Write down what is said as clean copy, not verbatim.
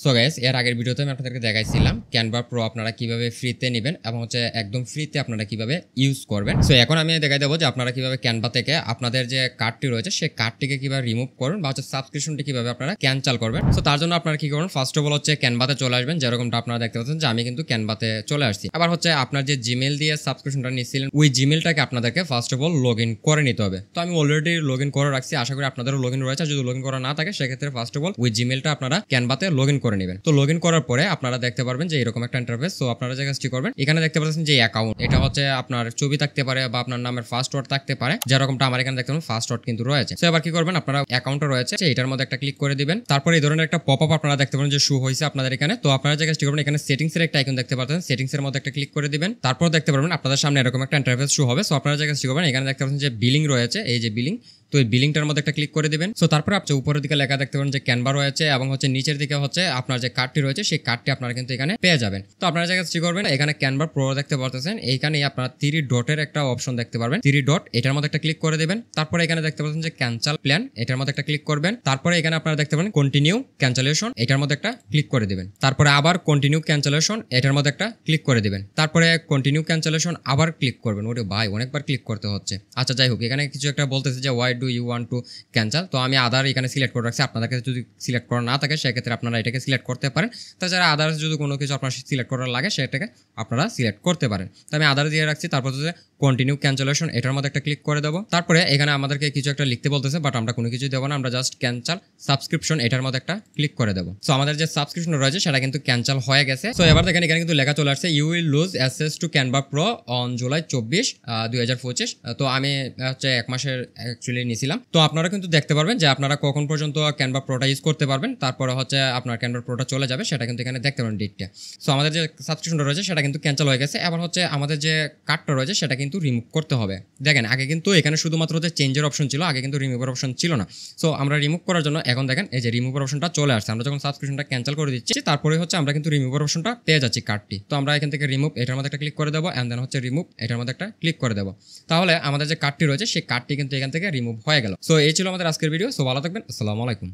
So guys, এর আগের ভিডিওতে আমি আপনাদেরকে দেখাইছিলাম ক্যানভা প্রো আপনারা কিভাবে ফ্রিতে নেবেন এবং একদম ফ্রিতে আপনারা কিভাবে ইউজ করবেন। সো এখন আমি দেখাই দেবো যে আপনারা কিভাবে ক্যানভা থেকে আপনাদের যে কার্ডটি রয়েছে সেই কার্ডটিকে কিভাবে রিমুভ করবেন বা সাবস্ক্রিপশনটি কিভাবে আপনারা ক্যান্সেল করবেন। সো তার জন্য আপনারা কি করবেন, ফার্স্ট অফ অল ক্যানভাতে চলে আসবেন। যেরকমটা আপনারা দেখতে পাচ্ছেন যে আমি কিন্তু ক্যানভাতে চলে আসছি। আবার আপনার যে জিমেল দিয়ে সাবস্ক্রিপশনটা নিচ্ছিলেন ওই জিমেলটাকে আপনাদেরকে first of all log in করে নিতে হবে। তো আমি অলরেডি লগ ইন করে রাখছি, আশা করি আপনাদেরও লগ ইন রয়েছে। যদি লগ ইন করা না থাকে সেক্ষেত্রে ফার্স্ট অফ অল ওই জিমেলটা আপনারা ক্যানভাতে লগ ইন করে নেবেন। তো লগ ইন করার পরে আপনারা দেখতে পারবেন যে এরকম একটা ইন্টারফেস। সো আপনারা যে কাজটি করবেন, এখানে দেখতে পাচ্ছেন যে অ্যাকাউন্ট, এটা আপনার ছবি থাকতে পারে বা আপনার নামের ফার্স্ট ওয়ার্ড থাকতে পারে, যেরকমটা আমার এখানে দেখতে পাবেন ফার্স্ট ওয়ার্ড কিন্তু রয়েছে। সো এবার কি করবেন, আপনারা অ্যাকাউন্টে রয়েছে এটার মধ্যে একটা ক্লিক করে দিবেন। তারপরে এই ধরনের একটা পপ আপ আপনারা দেখতে পাবেন যে শো হয়েছে আপনাদের এখানে। তো আপনারা যে কাজটি করবেন, এখানে সেটিংস এর একটা আইকন দেখতে পাচ্ছেন, সেটিংস এর মধ্যে একটা ক্লিক করে দিবেন। তারপর দেখতে পারবেন আপনাদের সামনে এরকম একটা ইন্টারফেস শো হবে। সো আপনারা যে কাজটি করবেন, এখানে দেখতে পাচ্ছেন যে বিলিং রয়েছে, এই যে বিলিং, তো এই বিলিংটার মধ্যে একটা ক্লিক করে দিবেন। সো তারপরে আপনি উপরের দিকে লেখা দেখতে পাবেন যে ক্যানভা রয়েছে এবং নিচের দিকে আপনার যে কার্ডটি রয়েছে সেই কার্ডটি আপনারা কিন্তু এখানে পেয়ে যাবেন। তো আপনারা যে কাজটি করবেন, এখানে ক্যানভা প্রো দেখতে পাচ্ছেন, এইখানে আপনারা 3 ডটের একটা অপশন দেখতে পারবেন, 3 ডট, এটার মধ্যে একটা ক্লিক করে দেবেন। তারপরে এখানে দেখতে পাচ্ছেন যে ক্যান্সেল প্ল্যান, এটার মধ্যে একটা ক্লিক করবেন। তারপরে এখানে আপনারা দেখতে পাবেন কন্টিনিউ ক্যান্সেলেশন, এটার মধ্যে একটা ক্লিক করে দিবেন। তারপরে আবার কন্টিনিউ ক্যান্সেলেশন, এটার মধ্যে একটা ক্লিক করে দিবেন। তারপরে কন্টিনিউ ক্যান্সেলেশন আবার ক্লিক করবেন। ওরে ভাই, অনেকবার ক্লিক করতে হচ্ছে। আচ্ছা যাই হোক, এখানে কিছু একটা বলতেছে যে why do you want to cancel. তো আমি আদার এখানে সিলেক্ট করে রাখছি। আপনাদের কাছে যদি সিলেক্ট করা না থাকে সেক্ষেত্রে আপনারা এটাকে সিলেক্ট করতে পারেন। তাছাড়া আদার্স যদি কোনো কিছু আপনার সিলেক্ট করার লাগে সেটাকে আপনারা সিলেক্ট করতে পারেন। তো আমি আদার দিয়ে রাখছি। তারপর কন্টিনিউ ক্যান্সেলেশন, এটার মধ্যে একটা ক্লিক করে দেবো। তারপরে এখানে আমাদেরকে কিছু একটা লিখতে বলতেছে, বাট আমরা কোনো কিছু দেবো না, আমরা জাস্ট ক্যান্সেল সাবস্ক্রিপশন, এটার মধ্যে একটা ক্লিক করে দেবো। সো আমাদের যে সাবস্ক্রিপশন রয়েছে সেটা কিন্তু ক্যান্সেল হয়ে গেছে। সো এবার দেখেন এখানে কিন্তু লেখা চলে আসছে, you will lose access to Canva pro on July 24, 2025। তো আমি 1 মাসের অ্যাকচুয়ালি নিয়েছিলাম। তো আপনারা কিন্তু দেখতে পারবেন যে আপনারা কখন পর্যন্ত ক্যানভা প্রোটা ইউজ করতে পারবেন। তারপরে আপনার ক্যানভা প্রোটা চলে যাবে, সেটা কিন্তু এখানে দেখতে পারেন ডেটটা। সো আমাদের যে সাবস্ক্রিপশনটা রয়েছে সেটা কিন্তু ক্যান্সেল হয়ে গেছে। এবার আমাদের যে কার্ডটা রয়েছে সেটা কিন্তু রিমুভ করতে হবে। দেখেন আগে কিন্তু এখানে শুধুমাত্র চেঞ্জের অপশন ছিল, আগে কিন্তু রিমুভের অপশন ছিল না। সো আমরা রিমুভ করার জন্য এখন দেখেন এই যে রিমুভের অপশনটা চলে আসছে। আমরা যখন সাবস্ক্রিপশনটা ক্যান্সেল করে দিচ্ছি তারপরে আমরা কিন্তু রিমুভের অপশনটা পেয়ে যাচ্ছি কার্ডটি। তো আমরা এখান থেকে রিমুভ, এটার মধ্যে একটা ক্লিক করে দেবো, এন্ড দেন রিমুভ, এটার মধ্যে একটা ক্লিক করে দেবো। তাহলে আমাদের যে কার্ডটি রয়েছে সেই কার্ডটি কিন্তু এখান থেকে রিমুভ হয়ে গেল। সো এই ছিল আমাদের আজকের ভিডিও। সো ভালো থাকবেন, আসসালামু আলাইকুম।